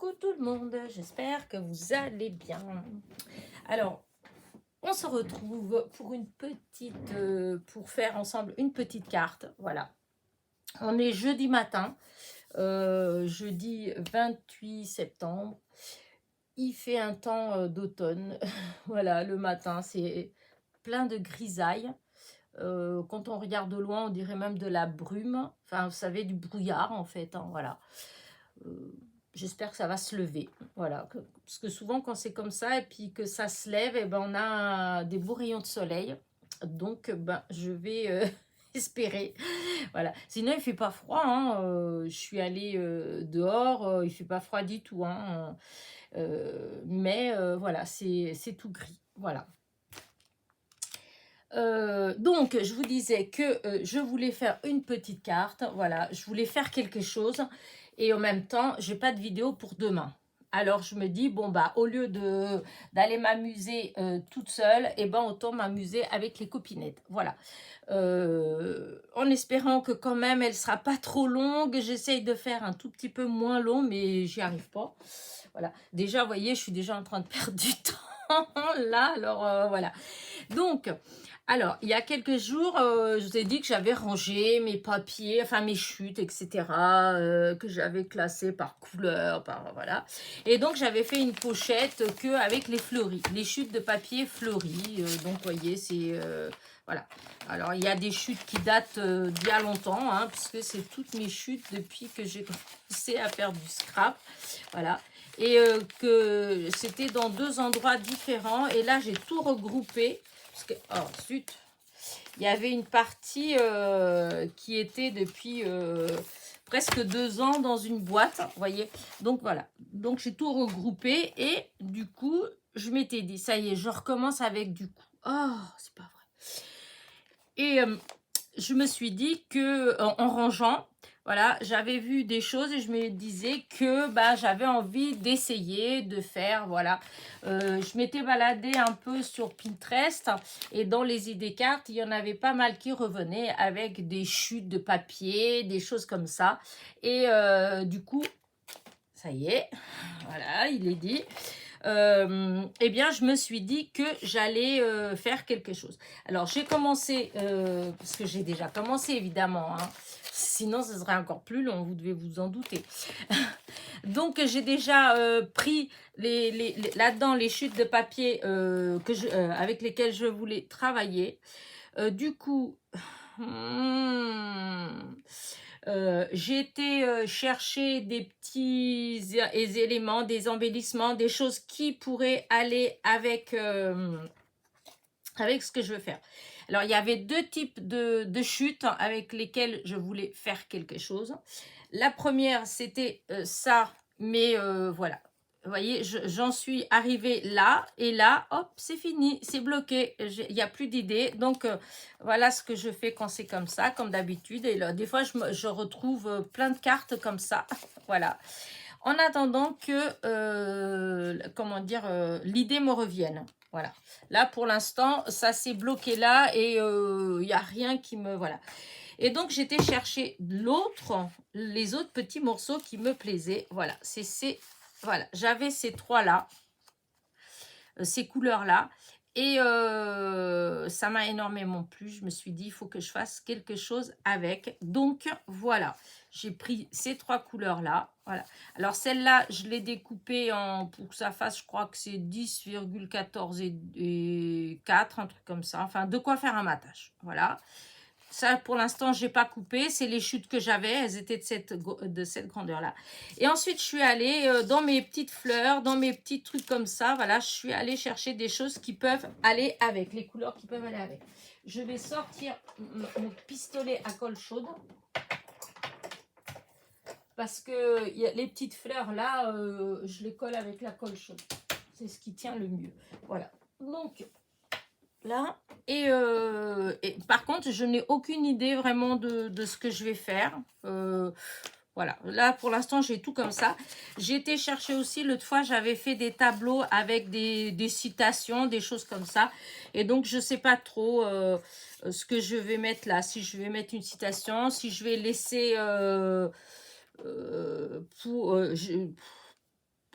Coucou tout le monde, j'espère que vous allez bien. Alors, on se retrouve pour pour faire ensemble une petite carte. Voilà, on est jeudi matin, jeudi 28 septembre. Il fait un temps d'automne. Voilà, le matin, c'est plein de grisailles. Quand on regarde de loin, on dirait même de la brume. Enfin, vous savez, du brouillard en fait, hein, voilà. Euh, J'espère que ça va se lever. Voilà. Parce que souvent, quand c'est comme ça et puis que ça se lève, et ben, on a des beaux rayons de soleil. Donc, ben, je vais espérer. Voilà. Sinon, il fait pas froid, hein. Je suis allée dehors, il fait pas froid du tout, hein. Mais voilà, c'est tout gris. Voilà. Donc, je vous disais que je voulais faire une petite carte. Voilà, je voulais faire quelque chose. Et en même temps, j'ai pas de vidéo pour demain. Alors, je me dis, bon, bah, au lieu d'aller m'amuser toute seule, et ben, autant m'amuser avec les copinettes. Voilà. En espérant que quand même, elle sera pas trop longue. J'essaye de faire un tout petit peu moins long, mais j'y arrive pas. Voilà. Déjà, vous voyez, je suis déjà en train de perdre du temps là. Alors, voilà. Donc, alors, il y a quelques jours, je vous ai dit que j'avais rangé mes papiers, enfin mes chutes, etc., que j'avais classées par couleur, voilà. Et donc, j'avais fait une pochette avec les fleuris, les chutes de papier fleuris. Donc, vous voyez, c'est... voilà. Alors, il y a des chutes qui datent d'il y a longtemps, hein, puisque c'est toutes mes chutes depuis que j'ai commencé à faire du scrap. Voilà. Et que c'était dans deux endroits différents. Et là, j'ai tout regroupé. Parce que, oh, zut, il y avait une partie qui était depuis presque 2 ans dans une boîte, vous voyez. Donc, voilà. Donc, j'ai tout regroupé et du coup, je m'étais dit, ça y est, je recommence avec du coup. Oh, c'est pas vrai. Et je me suis dit que en rangeant, voilà, j'avais vu des choses et je me disais que bah, j'avais envie d'essayer de faire, voilà. Je m'étais baladée un peu sur Pinterest et dans les idées cartes, il y en avait pas mal qui revenaient avec des chutes de papier, des choses comme ça. Et du coup, ça y est, voilà, il est dit. Eh bien, je me suis dit que j'allais faire quelque chose. Alors, j'ai commencé, parce que j'ai déjà commencé, évidemment, hein. Sinon, ce serait encore plus long, vous devez vous en douter. Donc, j'ai déjà pris là-dedans les chutes de papier avec lesquelles je voulais travailler. Du coup, j'ai été chercher des petits éléments, des embellissements, des choses qui pourraient aller avec ce que je veux faire. Alors, il y avait deux types de chutes avec lesquelles je voulais faire quelque chose. La première, c'était ça, mais voilà. Vous voyez, j'en suis arrivée là, et là, hop, c'est fini, c'est bloqué, il n'y a plus d'idées. Donc, voilà ce que je fais quand c'est comme ça, comme d'habitude. Et là, des fois, je retrouve plein de cartes comme ça, voilà. En attendant que, comment dire, l'idée me revienne. Voilà. Là, pour l'instant, ça s'est bloqué là et il n'y a rien qui me... Voilà. Et donc, j'étais chercher les autres petits morceaux qui me plaisaient. Voilà. Voilà. J'avais ces trois-là, ces couleurs-là. Et ça m'a énormément plu. Je me suis dit, il faut que je fasse quelque chose avec. Donc, voilà. J'ai pris ces trois couleurs-là. Voilà. Alors, celle-là, je l'ai découpée pour que ça fasse, je crois que c'est 10,14 et 4, un truc comme ça. Enfin, de quoi faire un matage. Voilà. Ça, pour l'instant, je n'ai pas coupé. C'est les chutes que j'avais. Elles étaient de cette grandeur-là. Et ensuite, je suis allée dans mes petites fleurs, dans mes petits trucs comme ça. Voilà, je suis allée chercher des choses qui peuvent aller avec, les couleurs qui peuvent aller avec. Je vais sortir mon pistolet à colle chaude. Parce que les petites fleurs, là, je les colle avec la colle chaude. C'est ce qui tient le mieux. Voilà. Donc, là, et par contre, je n'ai aucune idée vraiment de ce que je vais faire. Voilà, là pour l'instant j'ai tout comme ça. J'ai été chercher aussi, l'autre fois j'avais fait des tableaux avec des citations, des choses comme ça. Et donc je sais pas trop ce que je vais mettre là. Si je vais mettre une citation, si je vais laisser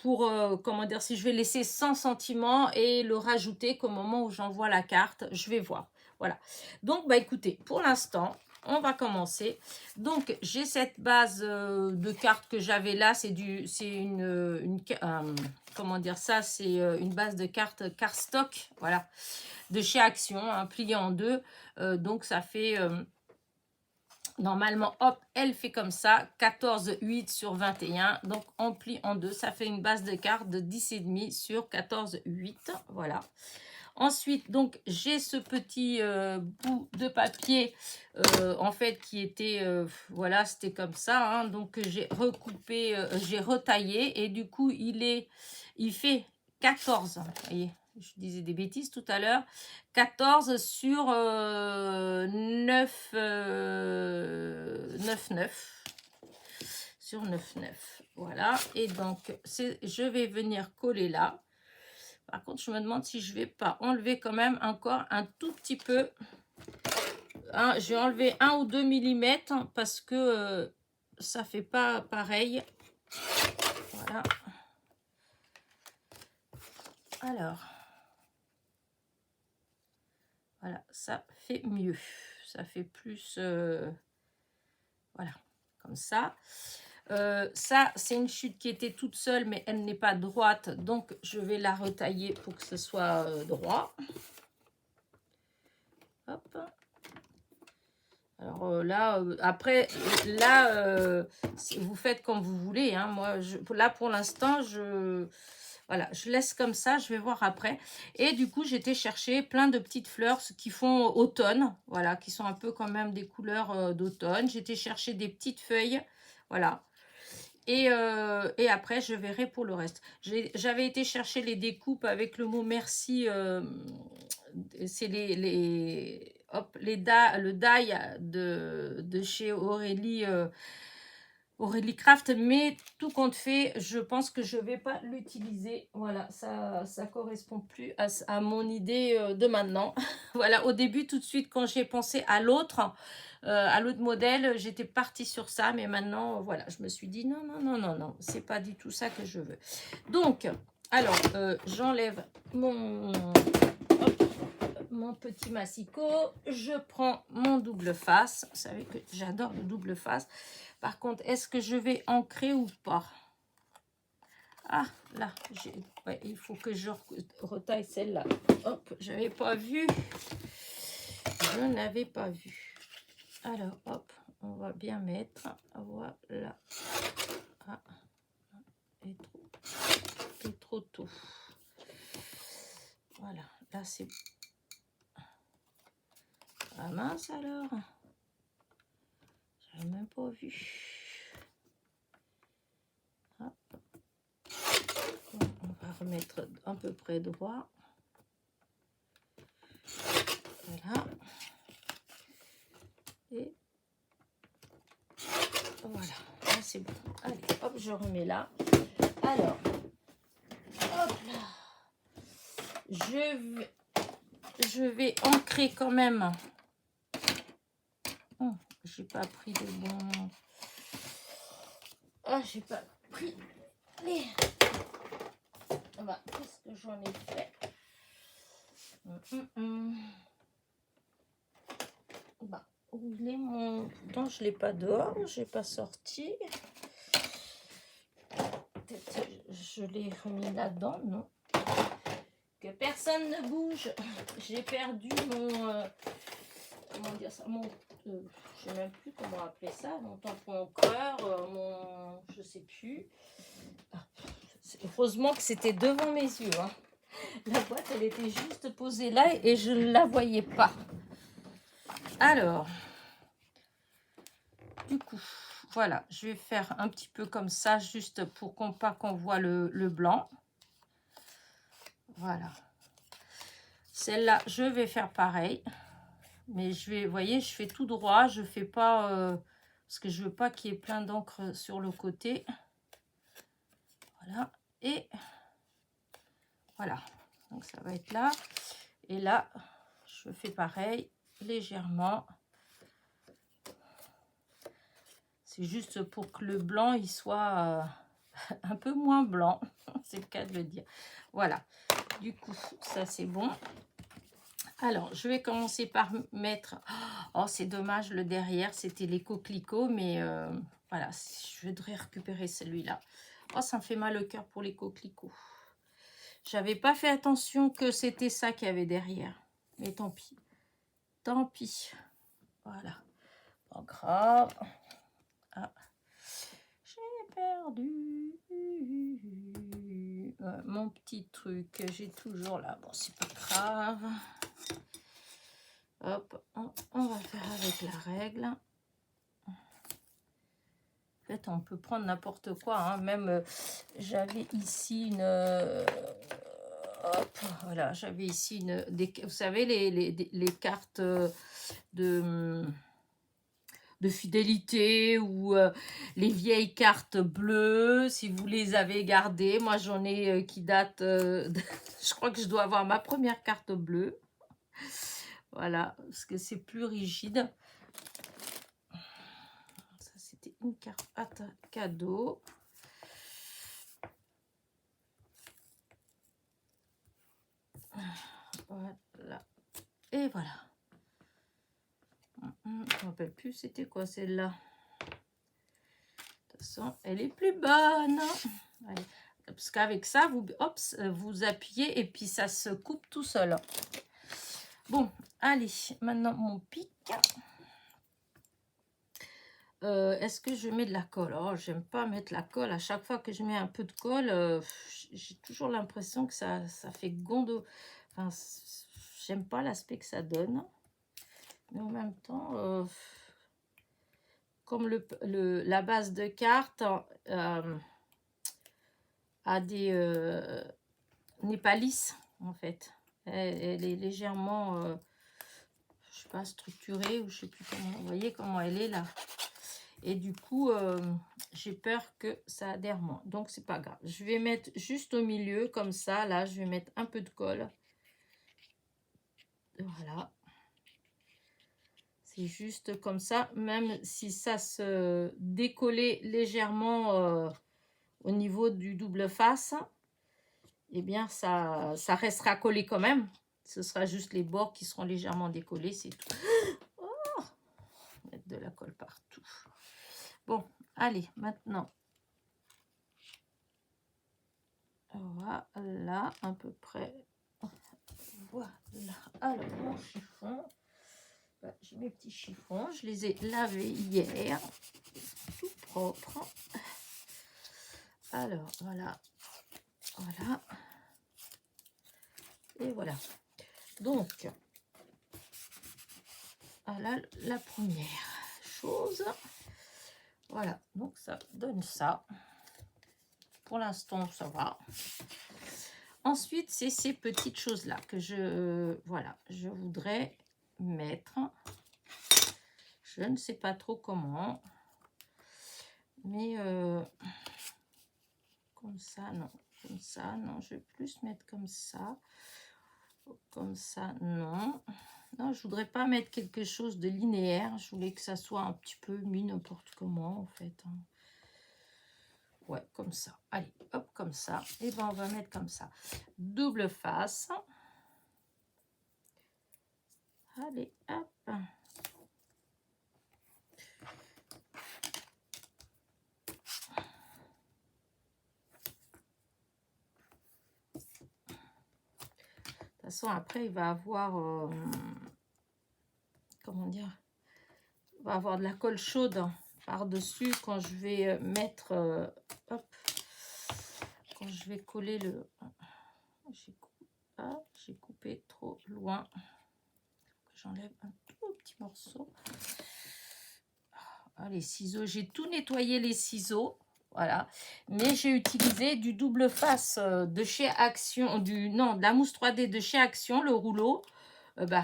pour, comment dire, si je vais laisser sans sentiment et le rajouter qu'au moment où j'envoie la carte, je vais voir. Voilà. Donc, bah écoutez, pour l'instant, on va commencer. Donc, j'ai cette base de cartes que j'avais là. C'est comment dire ça? C'est une base de cartes cardstock, voilà, de chez Action, hein, pliée en deux. Donc, ça fait... normalement, hop, elle fait comme ça, 14,8 sur 21. Donc, on plie en deux. Ça fait une base de cartes de 10,5 sur 14,8. Voilà. Ensuite, donc, j'ai ce petit bout de papier, en fait, qui était, voilà, c'était comme ça. Hein, donc, j'ai recoupé, j'ai retaillé. Et du coup, il fait 14. Vous voyez, je disais des bêtises tout à l'heure. 14 sur 9, 9. Sur 9. Voilà. Et donc, je vais venir coller là. Par contre, je me demande si je vais pas enlever quand même encore un tout petit peu. Hein, je vais enlever 1 ou 2 millimètres parce que ça fait pas pareil. Voilà. Alors, voilà, ça fait mieux. Ça fait plus... voilà, comme ça. Ça, c'est une chute qui était toute seule, mais elle n'est pas droite. Donc, je vais la retailler pour que ce soit droit. Hop. Alors là, après, là, vous faites comme vous voulez. Hein. Moi, là, pour l'instant, voilà, je laisse comme ça. Je vais voir après. Et du coup, j'étais chercher plein de petites fleurs qui font automne. Voilà, qui sont un peu quand même des couleurs d'automne. J'étais chercher des petites feuilles. Voilà. Et après, je verrai pour le reste. J'avais été chercher les découpes avec le mot merci. C'est le die de chez Aurélie, Aurélie Craft. Mais tout compte fait, je pense que je ne vais pas l'utiliser. Voilà, ça correspond plus à mon idée de maintenant. Voilà, au début, tout de suite, quand j'ai pensé à l'autre modèle, j'étais partie sur ça, mais maintenant, voilà, je me suis dit non, non, non, non, non, c'est pas du tout ça que je veux. Donc, alors, j'enlève mon petit massicot, je prends mon double face. Vous savez que j'adore le double face. Par contre, est-ce que je vais ancrer ou pas? Ah, là, ouais, il faut que je retaille celle-là. Hop, je n'avais pas vu. Je n'avais pas vu. Alors, hop, on va bien mettre. Voilà. Ah, et trop tôt. Voilà, là c'est... Ah mince alors. J'avais même pas vu. Hop. On va remettre à peu près droit. Voilà. Et voilà, là c'est bon. Allez, hop, je remets là. Alors, hop là. Je vais ancrer quand même. Oh, j'ai pas pris de bon. Ah, j'ai pas pris les. Bah, qu'est-ce que j'en ai fait? Bah, où il est mon. Pourtant, je l'ai pas dehors, j'ai pas sorti. Peut-être je l'ai remis là-dedans, non? Que personne ne bouge. J'ai perdu mon. Comment dire ça? Je sais même plus comment appeler ça. Mon tampon cœur, mon. Je sais plus. Heureusement que c'était devant mes yeux. Hein. La boîte, elle était juste posée là et je ne la voyais pas. Alors, du coup, voilà, je vais faire un petit peu comme ça, juste pour pas qu'on voit le blanc. Voilà. Celle-là, je vais faire pareil. Mais je vais, vous voyez, je fais tout droit. Je fais pas... parce que je veux pas qu'il y ait plein d'encre sur le côté. Voilà. Et voilà. Donc, ça va être là. Et là, je fais pareil, légèrement. C'est juste pour que le blanc, il soit un peu moins blanc. c'est le cas de le dire. Voilà, du coup, ça c'est bon. Alors, je vais commencer par mettre... Oh, c'est dommage, le derrière, c'était les coquelicots, mais voilà, je voudrais récupérer celui-là. Oh, ça me fait mal au cœur pour les coquelicots. J'avais pas fait attention que c'était ça qu'il y avait derrière. Mais tant pis. Tant pis. Voilà. Pas grave. Ah. J'ai perdu mon petit truc. J'ai toujours là. Bon, c'est pas grave. Hop, on va faire avec la règle. En fait, on peut prendre n'importe quoi. Hein. Même, j'avais ici une... hop, voilà, j'avais ici une... vous savez, les cartes de fidélité ou les vieilles cartes bleues, si vous les avez gardées. Moi, j'en ai qui datent... je crois que je dois avoir ma première carte bleue. Voilà, parce que c'est plus rigide. Ça, c'était une carte cadeau. Voilà. Et voilà. Je ne me rappelle plus c'était quoi celle-là. De toute façon, elle est plus bonne. Allez. Parce qu'avec ça, vous appuyez et puis ça se coupe tout seul. Bon, allez, maintenant mon pic. Est-ce que je mets de la colle? Oh, j'aime pas mettre la colle. À chaque fois que je mets un peu de colle, j'ai toujours l'impression que ça fait gondo. Enfin, j'aime pas l'aspect que ça donne. Mais en même temps, comme la base de carte a des... n'est pas lisse, en fait. Elle est légèrement... je sais pas, structurée ou je sais plus comment. Vous voyez comment elle est là. Et du coup, j'ai peur que ça adhère moins. Donc, c'est pas grave. Je vais mettre juste au milieu, comme ça. Là, je vais mettre un peu de colle. Voilà. C'est juste comme ça. Même si ça se décollait légèrement au niveau du double face, eh bien, ça restera collé quand même. Ce sera juste les bords qui seront légèrement décollés, c'est tout. Oh, mettre de la colle partout. Bon, allez, maintenant. Voilà, à peu près. Voilà. Alors, mon chiffon. J'ai mes petits chiffons. Je les ai lavés hier. Tout propre. Alors, voilà. Voilà. Et voilà. Donc, voilà la première chose. Voilà. Donc, ça donne ça. Pour l'instant, ça va. Ensuite, c'est ces petites choses-là que je voudrais mettre. Je ne sais pas trop comment. Mais comme ça, non. Comme ça, non. Je vais plus mettre comme ça. Comme ça, non. Non, je voudrais pas mettre quelque chose de linéaire. Je voulais que ça soit un petit peu mis n'importe comment, en fait. Ouais, comme ça. Allez, hop, comme ça. Et ben, on va mettre comme ça. Double face. Allez, hop. De toute façon, après, il va avoir... comment dire? Il va avoir de la colle chaude par-dessus quand je vais mettre... hop. Quand je vais coller le... J'ai coupé trop loin. J'enlève un tout petit morceau. Ah, les ciseaux, j'ai tout nettoyé les ciseaux. Voilà. Mais j'ai utilisé du double face de chez Action. Non, de la mousse 3D de chez Action, le rouleau.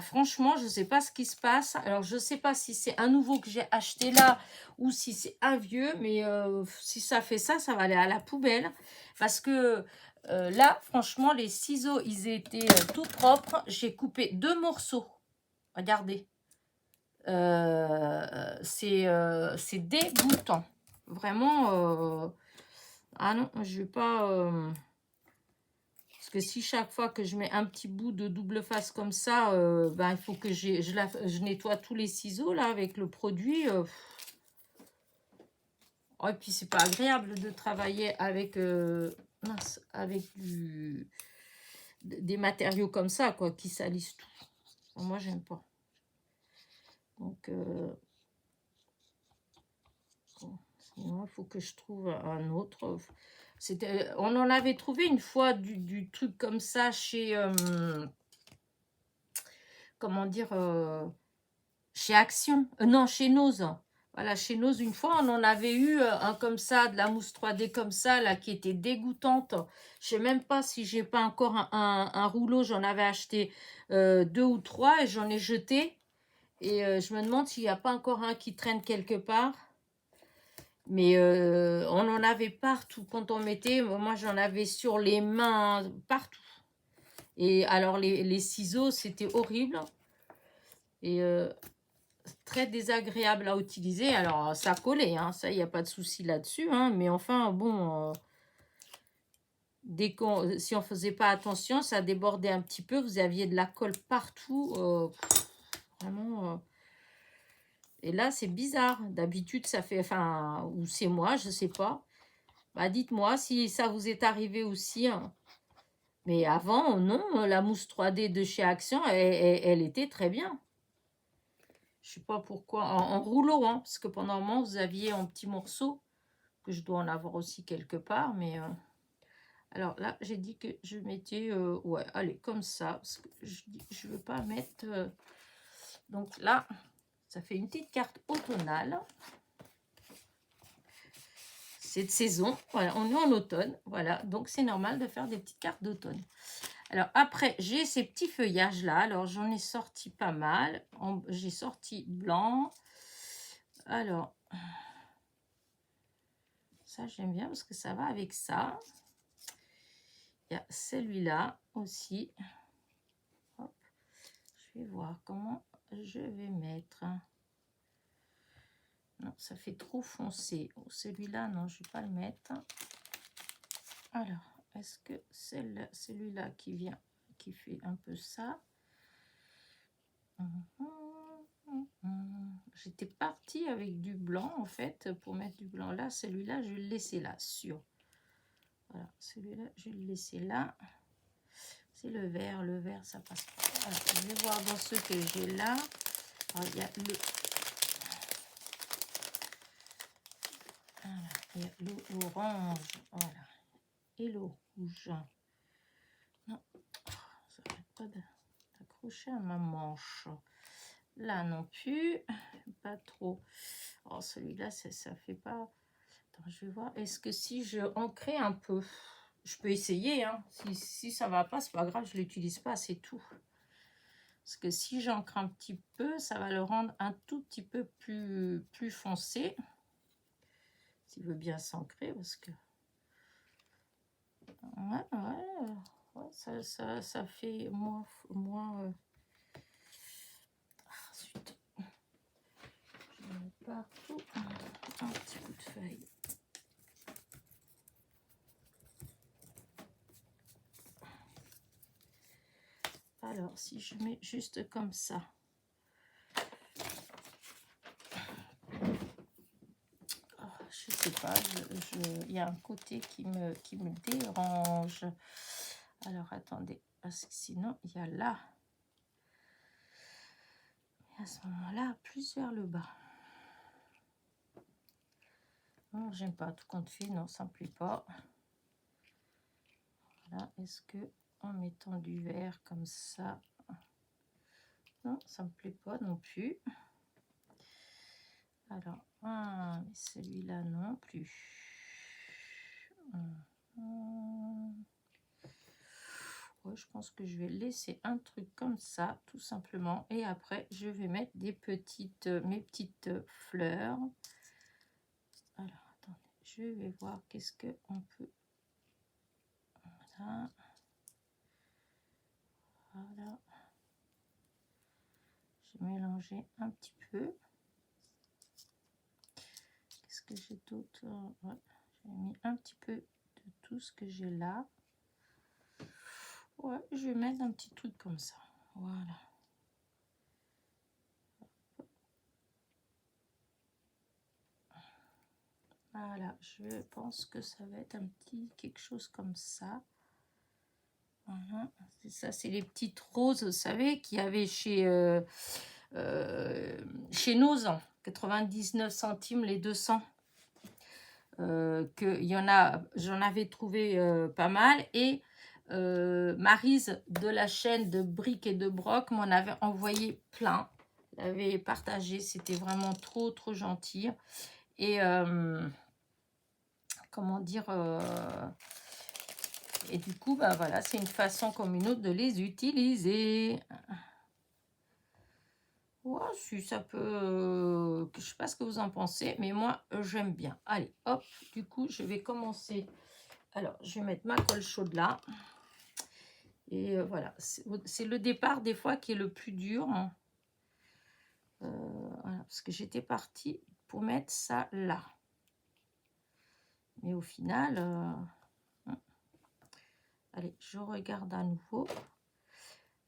Franchement, je ne sais pas ce qui se passe. Alors, je ne sais pas si c'est un nouveau que j'ai acheté là ou si c'est un vieux. Mais si ça fait ça, ça va aller à la poubelle. Parce que là, franchement, les ciseaux, ils étaient tout propres. J'ai coupé 2 morceaux. Regardez. C'est dégoûtant. Vraiment. Ah non, je vais pas... Parce que si chaque fois que je mets un petit bout de double face comme ça, ben, il faut que je nettoie tous les ciseaux là avec le produit. Oh, et puis c'est pas agréable de travailler avec, mince, avec des matériaux comme ça, quoi, qui salissent tout. Moi, j'aime pas. Donc, bon, sinon, il faut que je trouve un autre. On en avait trouvé une fois du truc comme ça chez, comment dire, chez Action. Non, chez Nose. Voilà, chez Nose, une fois, on en avait eu un comme ça, de la mousse 3D comme ça, là, qui était dégoûtante. Je sais même pas si j'ai pas encore un rouleau. J'en avais acheté 2 ou 3 et j'en ai jeté. Et je me demande s'il n'y a pas encore un qui traîne quelque part. Mais on en avait partout. Quand on mettait, moi j'en avais sur les mains, partout. Et alors les ciseaux, c'était horrible. Et très désagréable à utiliser. Alors ça collait, hein, ça, il n'y a pas de souci là-dessus. Hein, mais enfin, bon, si on ne faisait pas attention, ça débordait un petit peu. Vous aviez de la colle partout. Vraiment... Et là, c'est bizarre. D'habitude, ça fait... Enfin, ou c'est moi, je ne sais pas. Bah, dites-moi si ça vous est arrivé aussi. Hein. Mais avant, non, la mousse 3D de chez Action, elle était très bien. Je ne sais pas pourquoi. En rouleau, hein, parce que pendant un moment, vous aviez en petits morceaux, que je dois en avoir aussi quelque part. Mais alors là, j'ai dit que je mettais... ouais, allez, comme ça. Parce que je ne veux pas mettre... donc là... Ça fait une petite carte automnale. C'est de saison. Voilà, on est en automne. Voilà, donc c'est normal de faire des petites cartes d'automne. Alors après, j'ai ces petits feuillages-là. Alors j'en ai sorti pas mal. J'ai sorti blanc. Alors, ça j'aime bien parce que ça va avec ça. Il y a celui-là aussi. Hop. Je vais voir comment je vais mettre... Non, ça fait trop foncé. Celui-là, non, je ne vais pas le mettre. Alors, est-ce que celui-là qui fait un peu ça? J'étais partie avec du blanc, en fait, pour mettre du blanc là. Celui-là, je vais le laisser là, sûr. Voilà, celui-là, je vais le laisser là. C'est le vert, ça passe pas. Alors, je vais voir dans ce que j'ai là. Alors, il y a l'orange, voilà, et le rouge. Non, ça ne pas d'accrocher à ma manche. Là non plus, pas trop. Oh, celui-là, ça fait pas... Attends, je vais voir. Est-ce que si je ancrais un peu, je peux essayer, hein. Si ça va pas, c'est pas grave, je l'utilise pas, c'est tout. Parce que si j'ancre un petit peu, ça va le rendre un tout petit peu plus foncé. S'il veut bien s'ancrer, parce que... Ouais, ça fait moins ah, zut. Je vais mettre partout un petit coup de feuille. Alors, si je mets juste comme ça. Oh, je sais pas, il y a un côté qui me dérange. Alors, attendez, parce que sinon, il y a là. Et à ce moment-là, plus vers le bas. Non, j'aime pas tout compte fait, non, ça me plaît pas. Voilà, est-ce que en mettant du vert comme ça, non, ça me plaît pas non plus. Alors, mais celui-là non plus. Ouais, je pense que je vais laisser un truc comme ça, tout simplement. Et après, je vais mettre mes petites fleurs. Alors, attendez, je vais voir qu'est-ce qu'on peut... Voilà. Voilà. J'ai mélangé un petit peu. Qu'est-ce que j'ai d'autre? Ouais, j'ai mis un petit peu de tout ce que j'ai là. Ouais, je vais mettre un petit truc comme ça. Voilà. Voilà, je pense que ça va être un petit quelque chose comme ça. Voilà, c'est ça, c'est les petites roses, vous savez, qu'il y avait chez Noz, 99 centimes les 200. Que y en a, j'en avais trouvé pas mal. Et Maryse de la chaîne de Bric et de Broc m'en avait envoyé plein. Elle avait partagé, c'était vraiment trop gentil. Et comment dire, et du coup, bah voilà, c'est une façon comme une autre de les utiliser. Ouais, si ça peut, je sais pas ce que vous en pensez, mais moi j'aime bien. Allez, hop, du coup je vais commencer. Alors je vais mettre ma colle chaude là. Et voilà, c'est le départ des fois qui est le plus dur, hein. Voilà, parce que j'étais partie pour mettre ça là. Mais au final, allez, je regarde à nouveau.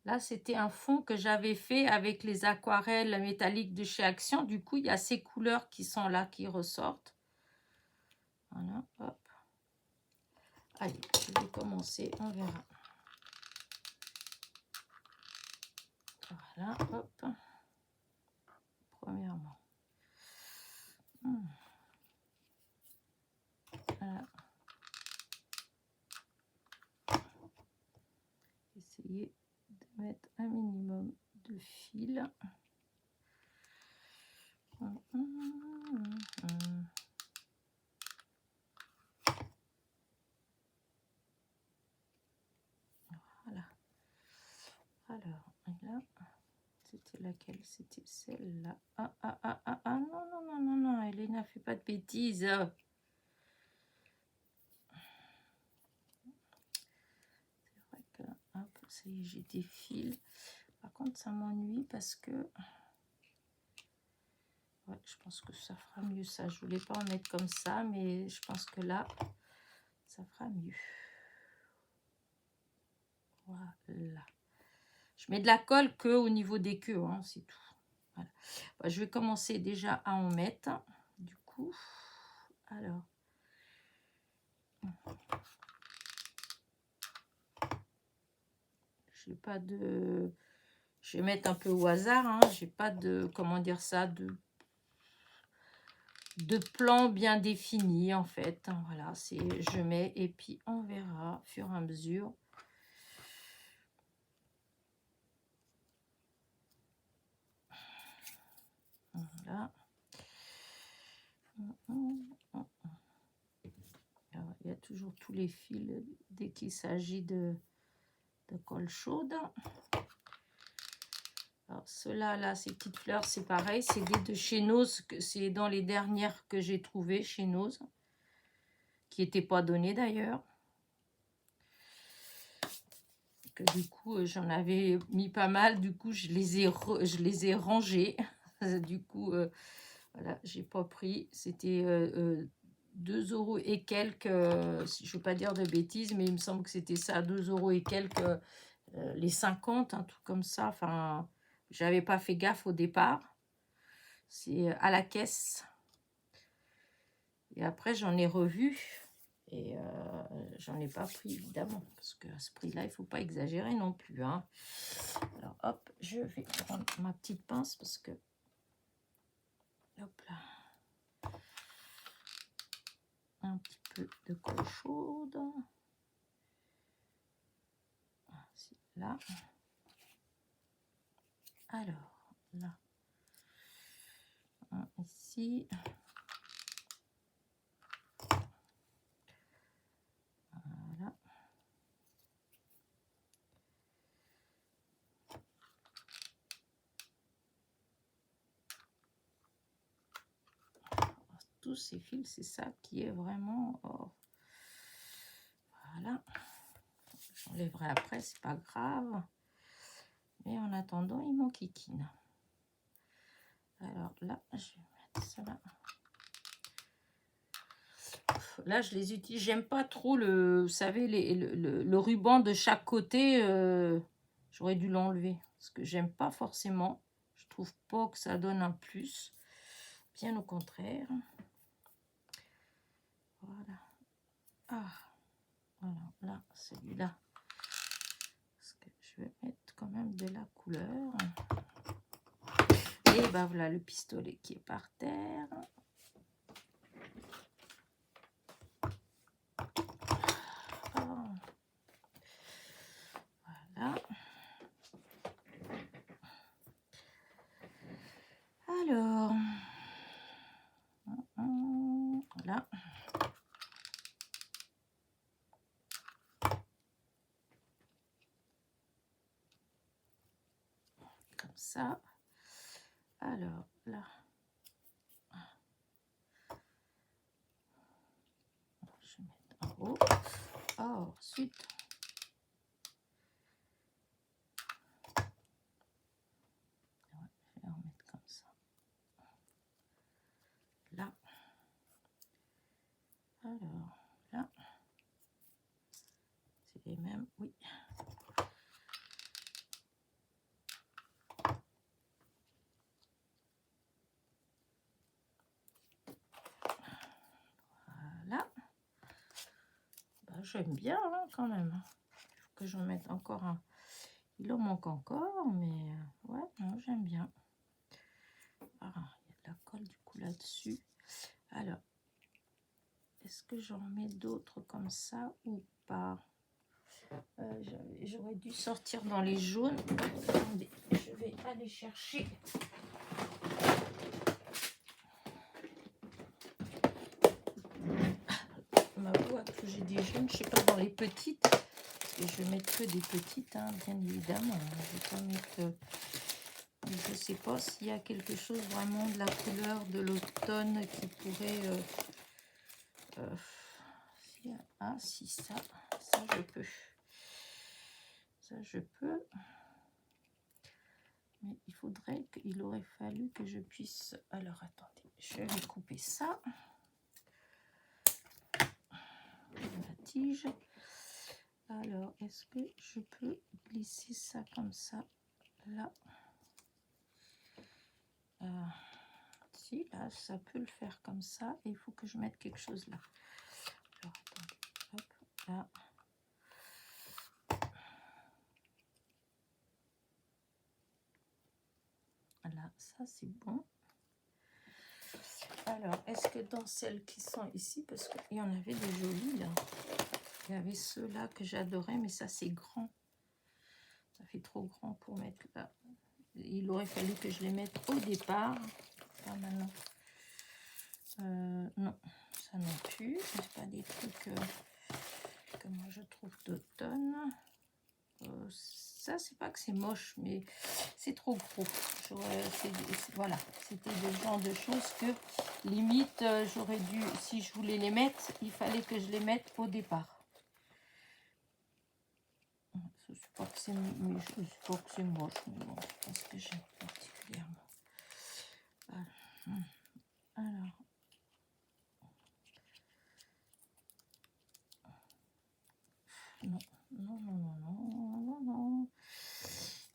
Là, c'était un fond que j'avais fait avec les aquarelles métalliques de chez Action. Du coup, il y a ces couleurs qui sont là, qui ressortent. Voilà, hop. Allez, je vais commencer, on verra. Voilà, hop. Premièrement. Voilà. Essayer de mettre un minimum de fil. Voilà. Alors, là, c'était laquelle? C'était celle-là. Ah, non, Elena, fais pas de bêtises. C'est vrai que, hop, ça y est, j'ai des fils. Par contre, ça m'ennuie parce que... Ouais, je pense que ça fera mieux ça. Je voulais pas en mettre comme ça, mais je pense que là, ça fera mieux. Voilà. Je mets de la colle que au niveau des queues, hein, c'est tout. Voilà. Bah, je vais commencer déjà à en mettre. Du coup, alors. J'ai pas de... Je vais mettre un peu au hasard, hein. J'ai pas de... Comment dire ça? De plan bien défini, en fait. Voilà, c'est... Je mets et puis on verra au fur et à mesure. Voilà. Alors, il y a toujours tous les fils dès qu'il s'agit de colle chaude. Alors, ceux-là, là, ces petites fleurs, c'est pareil. C'est des de chez Noz. C'est dans les dernières que j'ai trouvées chez Noz. Qui n'étaient pas données d'ailleurs. Que du coup, j'en avais mis pas mal. Du coup, je les ai rangés. Du coup, voilà, j'ai pas pris. C'était 2 € et quelques. Je ne veux pas dire de bêtises, mais il me semble que c'était ça, 2 € et quelques. Les 50, un truc comme ça. Enfin, j'avais pas fait gaffe au départ. C'est à la caisse. Et après, j'en ai revu. Et j'en ai pas pris, évidemment. Parce qu'à ce prix-là, il ne faut pas exagérer non plus, hein. Alors, hop, je vais prendre ma petite pince parce que... Hop là. Un petit peu de colle chaude. Là. Alors, là. Ici. Voilà. Tous ces fils, c'est ça qui est vraiment... Oh. Voilà. J'enlèverai après, c'est pas grave. Mais en attendant, il m'enquiquine. Alors là, je vais mettre ça là. là, je les utilise. J'aime pas trop vous savez, le ruban de chaque côté. J'aurais dû l'enlever parce que j'aime pas forcément. Je trouve pas que ça donne un plus. Bien au contraire. Voilà. Ah, voilà, là, celui-là. Parce que je vais mettre quand même de la couleur. Et ben voilà le pistolet qui est par terre. Oh. Voilà. Alors, voilà. Comme ça. Alors, là. Je vais mettre en haut. Oh, ensuite. Ouais, je vais en mettre comme ça. Là. Alors, là. C'est les mêmes, oui. Voilà. Ben, j'aime bien hein, quand même. Il faut que j'en mette encore un. Il en manque encore, mais ouais, non, j'aime bien. Ah, il y a de la colle du coup là-dessus. Alors, est-ce que j'en mets d'autres comme ça ou pas? J'aurais dû sortir dans les jaunes. Attendez, je vais aller chercher. Ma boîte que j'ai des jaunes, je sais pas dans les petites. Et je vais mettre que des petites, hein, bien évidemment. Je vais pas mettre. Je sais pas s'il y a quelque chose vraiment de la couleur de l'automne qui pourrait. Ah si ça je peux. Ça je peux. Mais il aurait fallu que je puisse. Alors attendez, je vais couper ça. La tige. Alors, est-ce que je peux glisser ça comme ça, là? Si, là, ça peut le faire comme ça. Et il faut que je mette quelque chose là. Alors, attendez, hop, là. Voilà, ça c'est bon. Alors, est-ce que dans celles qui sont ici, parce qu'il y en avait des jolies là, il y avait ceux-là que j'adorais, mais ça c'est grand. Ça fait trop grand pour mettre là. Il aurait fallu que je les mette au départ. Pas maintenant. Non, ça non plus. C'est pas des trucs que moi je trouve d'automne. Ça, c'est pas que c'est moche, mais c'est trop gros. Voilà, c'était le genre de choses que limite j'aurais dû, si je voulais les mettre, il fallait que je les mette au départ. Je sais pas que c'est moche, mais bon, c'est pas ce que j'aime particulièrement. Voilà. Alors. Non, non, non, non, non, non, non.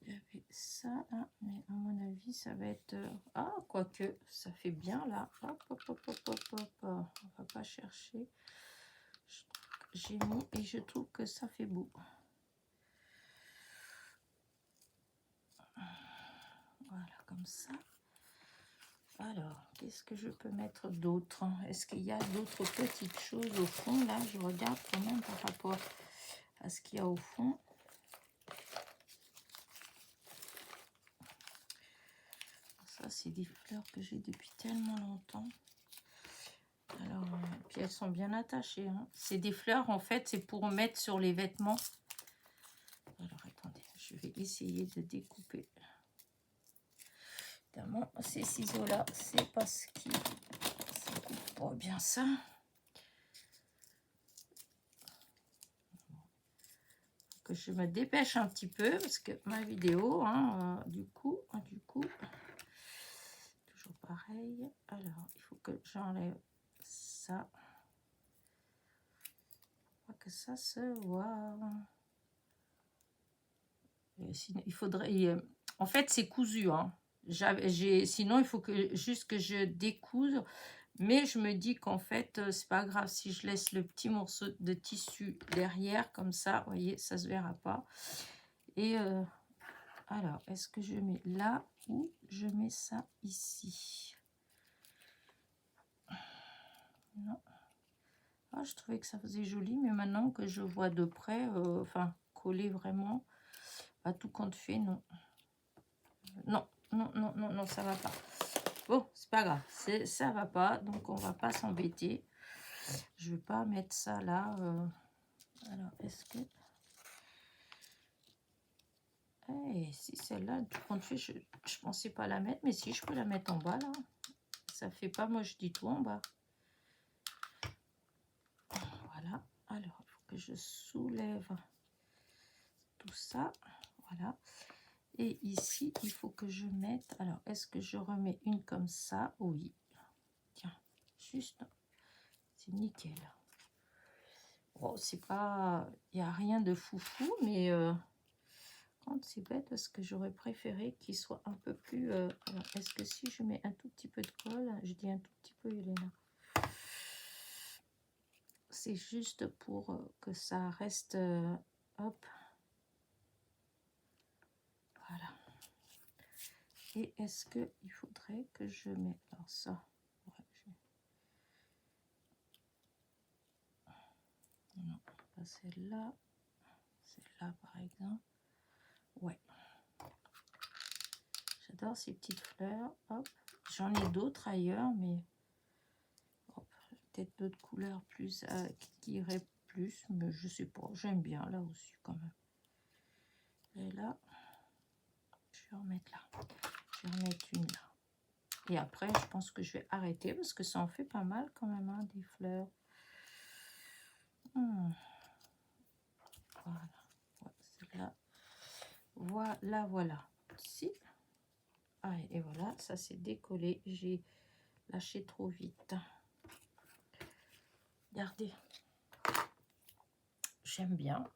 Il y avait ça là, mais à mon avis, ça va être... Ah, quoique, ça fait bien là. Hop, hop, hop, hop, hop, hop. On va pas chercher. J'ai mis et je trouve que ça fait beau. Voilà, comme ça. Alors, qu'est-ce que je peux mettre d'autre? Est-ce qu'il y a d'autres petites choses au fond? Là, je regarde quand même par rapport à ce qu'il y a au fond. Ça, c'est des fleurs que j'ai depuis tellement longtemps. Alors, puis elles sont bien attachées. Hein. C'est des fleurs, en fait, c'est pour mettre sur les vêtements. Alors, attendez, je vais essayer de découper. Évidemment, ces ciseaux-là, c'est parce qu'ils ne coupent pas bien ça. Que je me dépêche un petit peu, parce que ma vidéo, hein, du coup, toujours pareil. Alors, il faut que j'enlève ça. que ça se voit. Sinon, il faudrait... en fait, c'est cousu. Hein. Sinon, il faut juste que je découse. Mais je me dis qu'en fait, c'est pas grave si je laisse le petit morceau de tissu derrière. Comme ça, vous voyez, ça se verra pas. Et alors, est-ce que je mets là ou je mets ça ici? Non. Ah, je trouvais que ça faisait joli, mais maintenant que je vois de près, enfin, coller vraiment à tout compte fait, non. Non, non, non, non, non, ça va pas. Bon, c'est pas grave, ça va pas, donc on va pas s'embêter. Je vais pas mettre ça là. Alors, est-ce que... Eh, si celle-là, tout compte fait, je pensais pas la mettre, mais si, je peux la mettre en bas, là. Ça fait pas moche du tout en bas. Voilà. Alors, il faut que je soulève tout ça. Voilà. Et ici, il faut que je mette... Alors, est-ce que je remets une comme ça? Oui. Tiens, juste... C'est nickel. Bon, c'est pas... Il n'y a rien de foufou, mais... c'est bête parce que j'aurais préféré qu'il soit un peu plus... Alors, est-ce que si je mets un tout petit peu de colle... Je dis un tout petit peu, Elena. C'est juste pour que ça reste... hop. Voilà. Et est-ce qu'il faudrait que je mette... Alors ça... Ouais, non, pas celle-là. Celle-là, par exemple. Ouais. J'adore ces petites fleurs. Hop. J'en ai d'autres ailleurs, mais... Peut-être d'autres couleurs plus qui iraient plus, mais je sais pas. J'aime bien là aussi quand même. Et là, je vais remettre là. Je vais remettre une là. Et après, je pense que je vais arrêter parce que ça en fait pas mal quand même, hein, des fleurs. Voilà. Ouais, celle-là. Voilà, voilà. Si. Ah, et voilà, ça s'est décollé. J'ai lâché trop vite. Regardez. J'aime bien.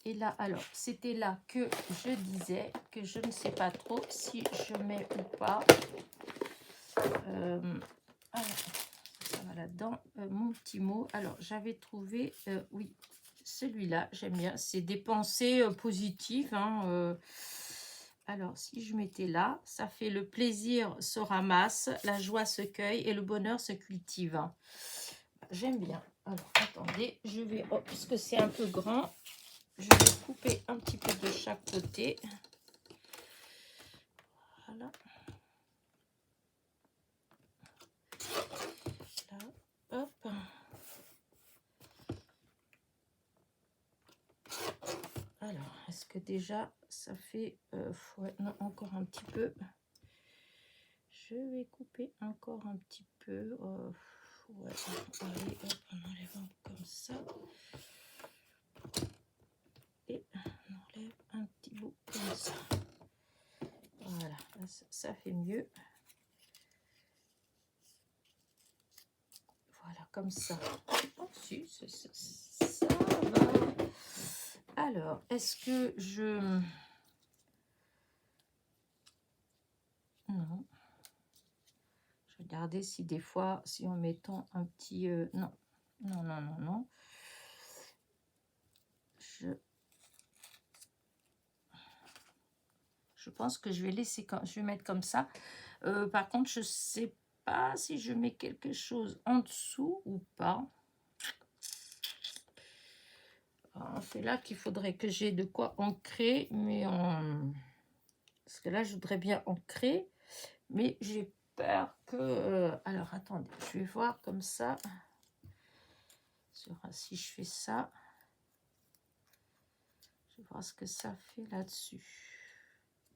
Et là, alors, c'était là que je disais que je ne sais pas trop si je mets ou pas. Alors, ça va là-dedans. Mon petit mot. Alors, j'avais trouvé, oui, celui-là, j'aime bien. C'est des pensées positives. Hein, alors, si je mettais là, ça fait le plaisir se ramasse, la joie se cueille et le bonheur se cultive. Hein. J'aime bien. Alors, attendez, je vais, puisque c'est un peu grand, je vais couper un petit peu de chaque côté. Voilà. Là, hop. Alors, est-ce que déjà ça fait... ouais, non, encore un petit peu. Je vais couper encore un petit peu. Ouais, allez, hop, on enlève un peu comme ça. Et on enlève un petit bout comme ça. Voilà, là, ça fait mieux. Voilà, comme ça. Oh, si, ça va. Alors, est-ce que je... Non. Je vais regarder si des fois, si en mettant un petit... non, non, non, non, non. Je pense que je vais laisser, je vais mettre comme ça. Par contre, je sais pas si je mets quelque chose en dessous ou pas. C'est là qu'il faudrait que j'ai de quoi ancrer, mais parce que là, je voudrais bien ancrer, mais j'ai peur que... alors, attendez, je vais voir comme ça. Si je fais ça, je vais voir ce que ça fait là-dessus.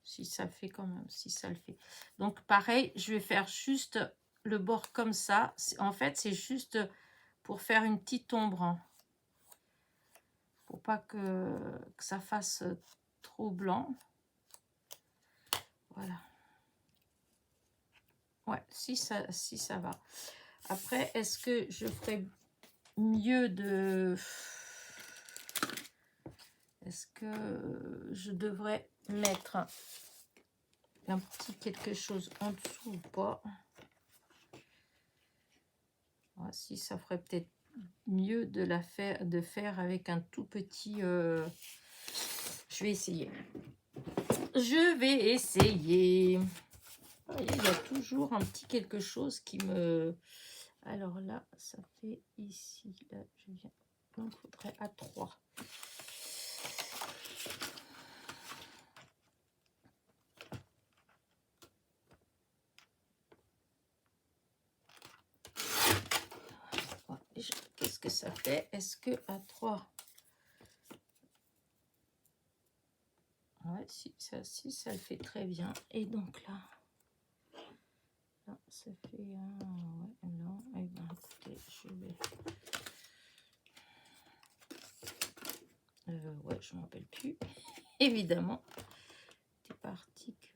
Si ça fait quand même, si ça le fait. Donc, pareil, je vais faire juste le bord comme ça. En fait, c'est juste pour faire une petite ombre. Hein. Pour pas que ça fasse trop blanc. Voilà. Ouais, si ça va. Après, est-ce que je ferai mieux de... Est-ce que je devrais mettre un petit quelque chose en dessous ou pas? Ah, si, ça ferait peut-être mieux de faire avec un tout petit... Je vais essayer. Je vais essayer. Il y a toujours un petit quelque chose qui me... Alors là, ça fait ici. Là, je viens. Donc, il faudrait à 3. Qu'est-ce que ça fait? Est-ce que à 3? Ouais, si, ça le fait très bien. Et donc là, ça fait... ouais, non. Eh bien, écoutez, je vais... ouais, je ne me rappelle plus. Évidemment, c'est parti que...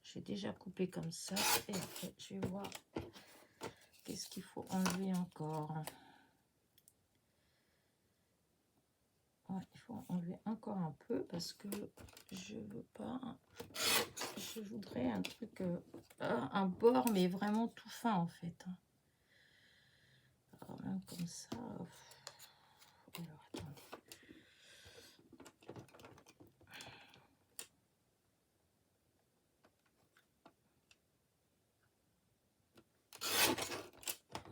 J'ai déjà coupé comme ça. Et après, je vais voir qu'est-ce qu'il faut enlever encore. Ouais, il faut enlever encore un peu parce que je veux pas... Je voudrais un truc... un bord, mais vraiment tout fin, en fait. Alors, même comme ça... Alors, attendez.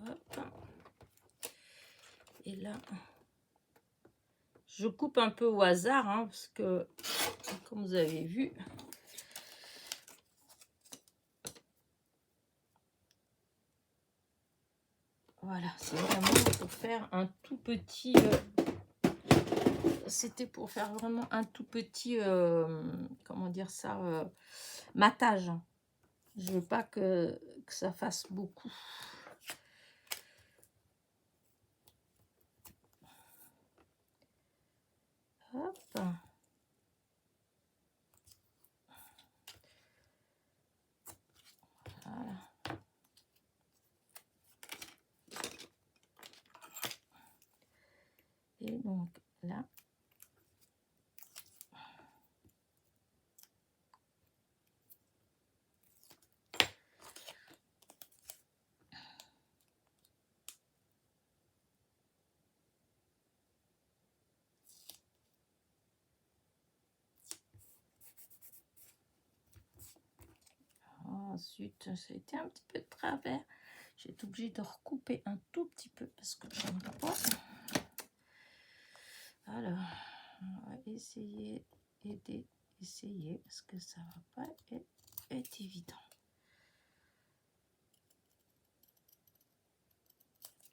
Hop. Et là, je coupe un peu au hasard, hein, parce que, comme vous avez vu, voilà, c'est vraiment pour faire un tout petit... C'était pour faire vraiment un tout petit, comment dire ça, matage. Je veux pas que ça fasse beaucoup. Hop. Voilà. Et donc là. Ensuite, ça a été un petit peu de travers. J'ai été obligée de recouper un tout petit peu parce que je n'aime pas. Alors, on va essayer d'essayer parce que ça va pas être évident.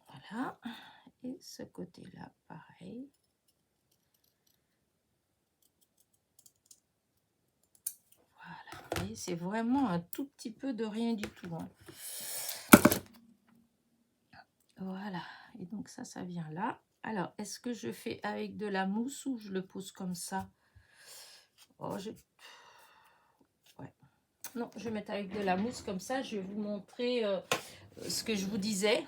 Voilà. Et ce côté-là, pareil. Voilà. Et c'est vraiment un tout petit peu de rien du tout. Hein. Voilà. Et donc ça vient là. Alors, est-ce que je fais avec de la mousse ou je le pose comme ça? Oh, ouais. Non, je vais mettre avec de la mousse comme ça. Je vais vous montrer ce que je vous disais.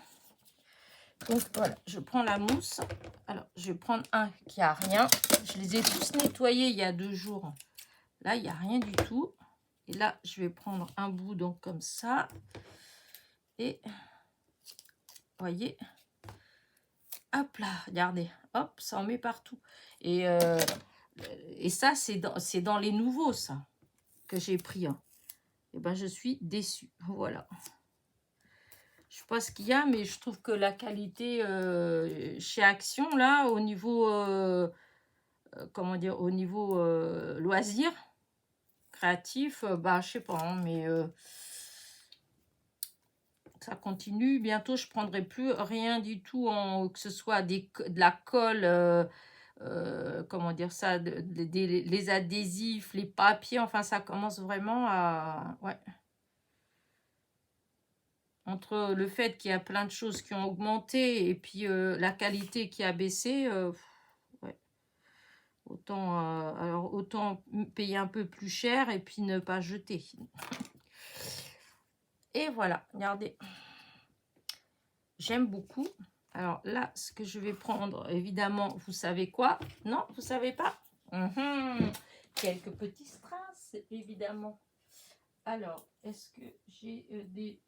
Donc voilà, je prends la mousse. Alors, je vais prendre un qui a rien. Je les ai tous nettoyés il y a 2 jours. Là, il n'y a rien du tout. Et là, je vais prendre un bout donc comme ça. Et voyez, hop là, regardez, hop, ça en met partout. Et ça, c'est dans les nouveaux, ça, que j'ai pris. Hein. Et ben, je suis déçue. Voilà. Je sais pas ce qu'il y a, mais je trouve que la qualité chez Action, là, au niveau, comment dire, au niveau loisir, créatif, bah, je sais pas, hein, mais ça continue. Bientôt, je prendrai plus rien du tout, que ce soit de la colle, comment dire ça, les adhésifs, les papiers, enfin, ça commence vraiment à... Ouais. Entre le fait qu'il y a plein de choses qui ont augmenté et puis la qualité qui a baissé, ouais. Autant payer un peu plus cher et puis ne pas jeter. Et voilà, regardez. J'aime beaucoup. Alors là, ce que je vais prendre, évidemment, vous savez quoi? Non, vous savez pas? Quelques petits strass, évidemment. Alors, est-ce que j'ai des...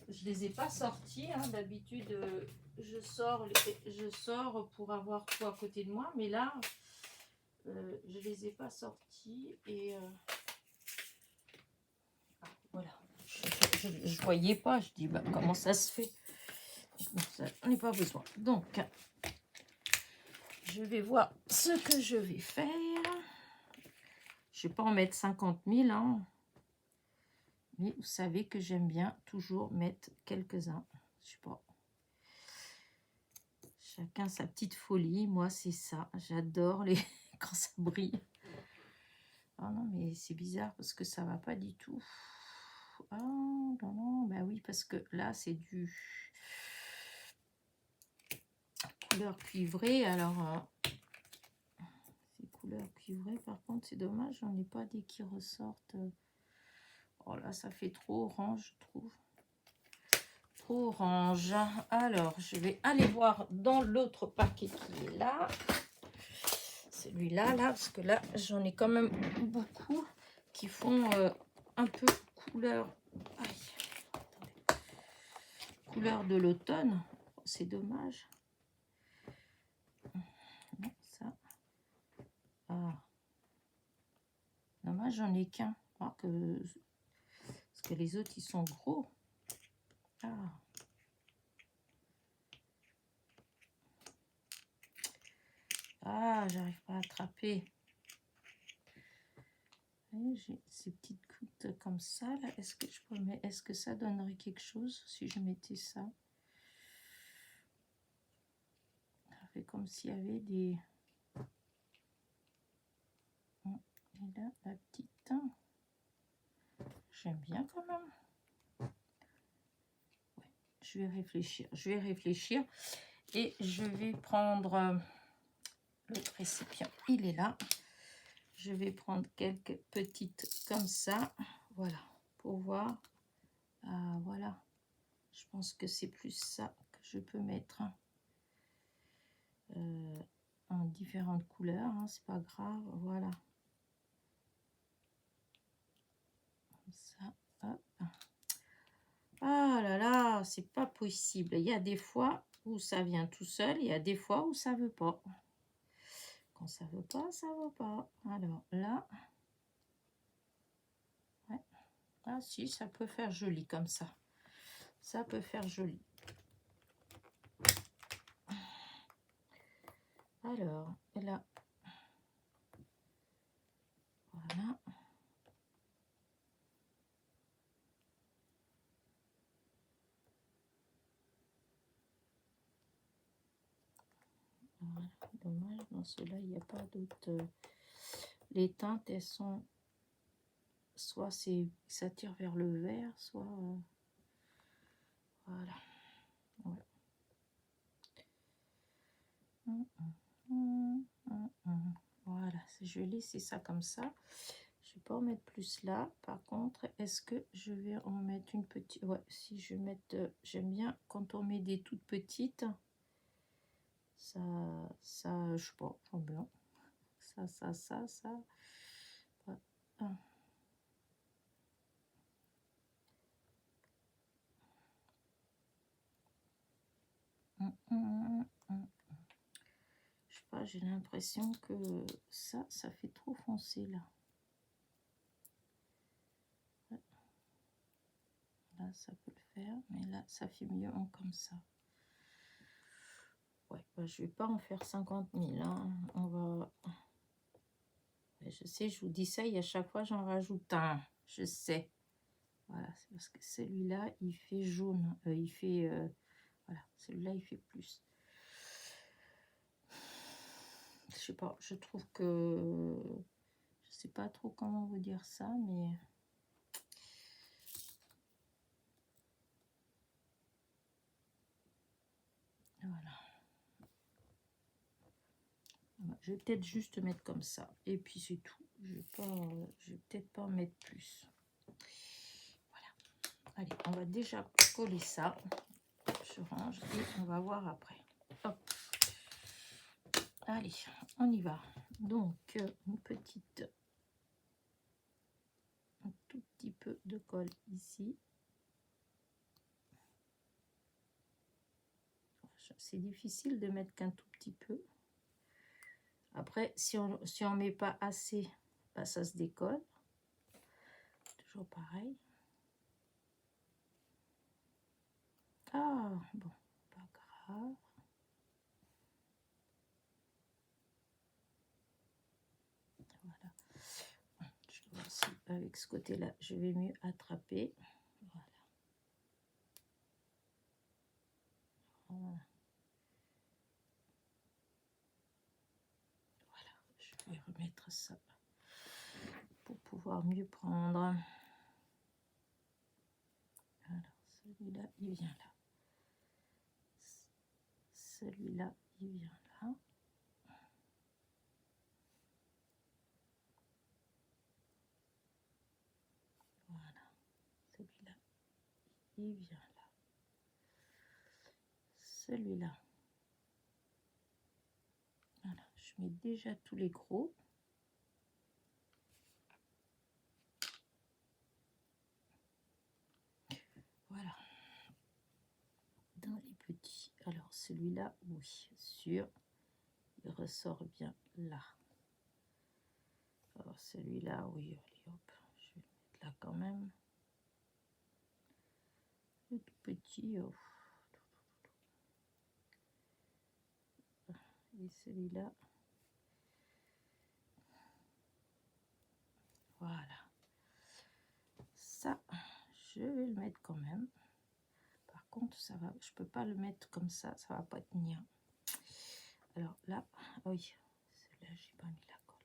je les ai pas sortis, hein. D'habitude, je sors pour avoir tout à côté de moi. Mais là, je les ai pas sortis. Et voilà. Je voyais pas. Je dis, bah, comment ça se fait? On n'a pas besoin. Donc, je vais voir ce que je vais faire. Je ne vais pas en mettre 50 000, hein. Mais vous savez que j'aime bien toujours mettre quelques-uns. Je sais pas. Chacun sa petite folie. Moi, c'est ça. J'adore les quand ça brille. Ah non, mais c'est bizarre parce que ça va pas du tout. Ah non, non. Bah oui, parce que là, c'est du couleur cuivrée. Alors, ces couleurs cuivrées, par contre, c'est dommage. J'en ai pas des qui ressortent. Oh là, ça fait trop orange, je trouve. Trop orange. Alors, je vais aller voir dans l'autre paquet qui est là. Celui-là, là, parce que là, j'en ai quand même beaucoup qui font un peu couleur... Aïe, couleur de l'automne. C'est dommage. Non, ça... Ah. Dommage, j'en ai qu'un. Parce que les autres, ils sont gros. Ah. Ah, j'arrive pas à attraper. J'ai ces petites gouttes comme ça là. Est-ce que je peux mettre, est-ce que ça donnerait quelque chose si je mettais ça? Ça fait comme s'il y avait des... Et là, la petite... J'aime bien quand même. Ouais, je vais réfléchir. Je vais réfléchir. Et je vais prendre l'autre récipient. Il est là. Je vais prendre quelques petites comme ça. Voilà. Pour voir. Ah, voilà. Je pense que c'est plus ça que je peux mettre. En différentes couleurs. Hein, c'est pas grave. Voilà. Ça, hop. Ah là là, c'est pas possible. Il y a des fois où ça vient tout seul, il y a des fois où ça veut pas. Quand ça veut pas, ça veut pas. Alors là, ouais. Ah si, ça peut faire joli comme ça. Ça peut faire joli. Alors, là, voilà. Voilà. Dommage, dans ceux-là, il n'y a pas d'autres. Les teintes, elles sont... Soit ça tire vers le vert, soit... Voilà. Ouais. Voilà, je vais laisser ça comme ça. Je vais pas en mettre plus là. Par contre, est-ce que je vais en mettre une petite... Ouais, si je vais mettre... J'aime bien quand on met des toutes petites. Ça, je sais pas, en blanc. Ça. Ouais. Je sais pas, j'ai l'impression que ça fait trop foncé là. Ouais. Là, ça peut le faire, mais là, ça fait mieux en comme ça. Ouais, bah, je vais pas en faire 50 000. Hein. On va... Je sais, je vous dis ça, et à chaque fois, j'en rajoute un. Je sais. Voilà, c'est parce que celui-là, il fait jaune. Il fait... voilà, celui-là, il fait plus. Je sais pas, je trouve que... Je sais pas trop comment vous dire ça, mais... Voilà. Je vais peut-être juste mettre comme ça. Et puis c'est tout. je vais peut-être pas en mettre plus. Voilà. Allez, on va déjà coller ça. Je range et on va voir après. Hop. Allez, on y va. Donc, une petite, un tout petit peu de colle ici. C'est difficile de mettre qu'un tout petit peu. Après, si on met pas assez, bah, ça se décolle. Toujours pareil. Ah, bon, pas grave. Voilà. Je vais voir si avec ce côté-là, je vais mieux attraper. Voilà. Voilà. Voilà. Je vais remettre ça pour pouvoir mieux prendre. Alors, celui-là, il vient là. Celui-là, il vient là. Voilà. Celui-là, il vient là. Celui-là. Voilà. Je mets déjà tous les gros. Voilà. Dans les petits. Alors, celui-là, oui, sûr. Il ressort bien là. Alors, celui-là, oui, allez, hop. Je vais le mettre là quand même. Le tout petit. Oh. Et celui-là. Voilà. Ça, je vais le mettre quand même. Par contre, ça va, je peux pas le mettre comme ça va pas tenir. Alors là, oui, là j'ai pas mis la colle.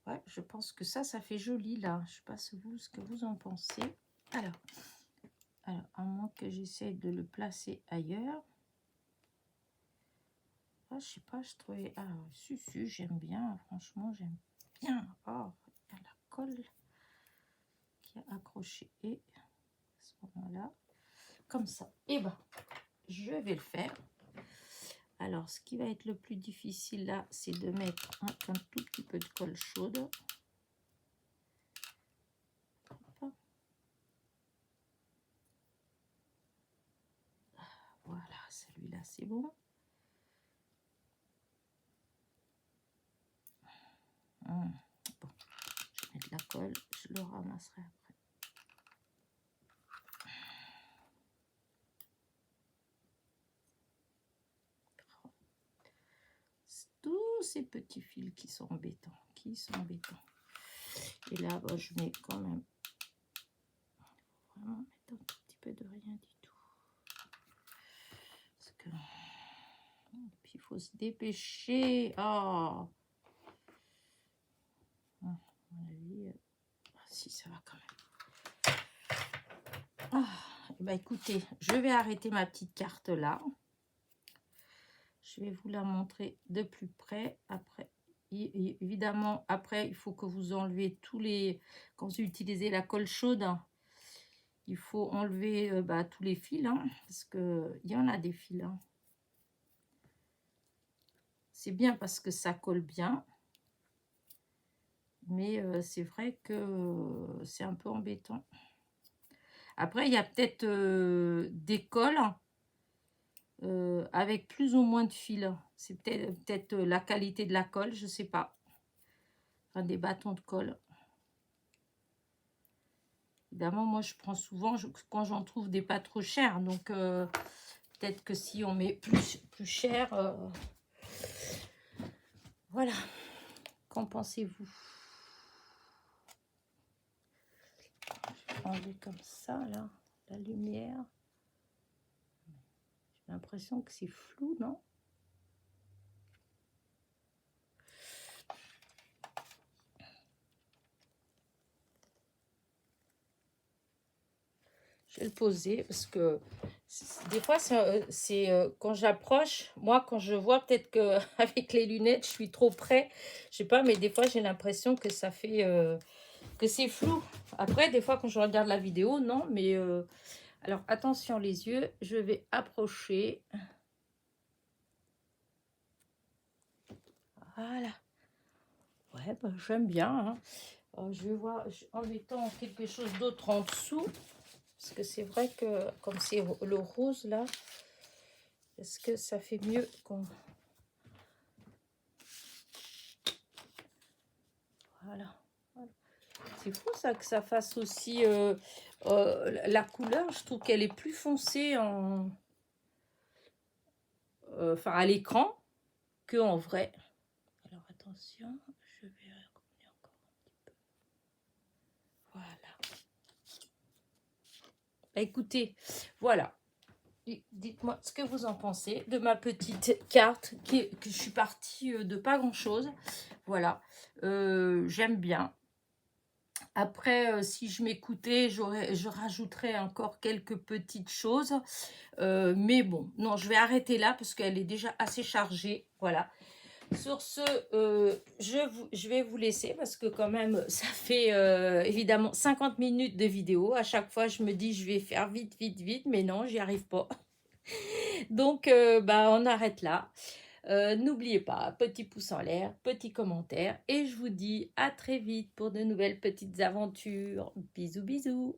Ouais, je pense que ça fait joli là. Je sais pas ce que vous en pensez. Alors, à moins que j'essaie de le placer ailleurs. Ah, je sais pas, je trouvais. Ah, si, j'aime bien. Franchement, j'aime bien. Oh, il y a la colle qui est accrochée. Et à ce moment-là, comme ça. Et ben, je vais le faire. Alors, ce qui va être le plus difficile là, c'est de mettre un tout petit peu de colle chaude. Voilà, celui-là, c'est bon. Bon, je vais mettre la colle, je le ramasserai après. Tous ces petits fils qui sont embêtants, Et là, bah, je mets quand même, vraiment mettre un tout petit peu de rien du tout. Parce que, et puis il faut se dépêcher. Oh, à mon avis, si ça va quand même. Ah, bah écoutez, je vais arrêter ma petite carte là. Je vais vous la montrer de plus près. Après, évidemment, après, il faut que vous enlevez tous les... Quand vous utilisez la colle chaude, il faut enlever tous les fils, hein, parce qu'il y en a des fils. Hein. C'est bien parce que ça colle bien. Mais c'est vrai que c'est un peu embêtant. Après, il y a peut-être des colles avec plus ou moins de fils. C'est peut-être la qualité de la colle, je ne sais pas. Enfin, des bâtons de colle. Évidemment, moi, je prends souvent quand j'en trouve des pas trop chers. Donc, peut-être que si on met plus cher, voilà. Qu'en pensez-vous? Je vais enlever comme ça, là, la lumière. J'ai l'impression que c'est flou, non? Je vais le poser parce que des fois, quand j'approche, moi, quand je vois peut-être qu'avec les lunettes, je suis trop près. Je sais pas, mais des fois, j'ai l'impression que ça fait... que c'est flou. Après, des fois, quand je regarde la vidéo, non, mais... alors, attention les yeux, je vais approcher. Voilà. Ouais, bah, j'aime bien, hein. Je vais voir en mettant quelque chose d'autre en dessous. Parce que c'est vrai que comme c'est le rose là, est-ce que ça fait mieux qu'on... Voilà. C'est fou ça que ça fasse aussi... la couleur, je trouve qu'elle est plus foncée en... enfin à l'écran que en vrai. Alors attention, je vais revenir encore un petit peu. Voilà. Bah, écoutez, voilà. Dites-moi ce que vous en pensez de ma petite carte que je suis partie de pas grand-chose. Voilà. J'aime bien. Après, si je m'écoutais, je rajouterais encore quelques petites choses. Mais bon, non, je vais arrêter là parce qu'elle est déjà assez chargée. Voilà. Sur ce, je vais vous laisser parce que quand même, ça fait évidemment 50 minutes de vidéo. À chaque fois, je me dis, je vais faire vite, vite, vite, mais non, j'y arrive pas. Donc, bah, on arrête là. N'oubliez pas, petit pouce en l'air, petit commentaire. Et je vous dis à très vite pour de nouvelles petites aventures. Bisous, bisous.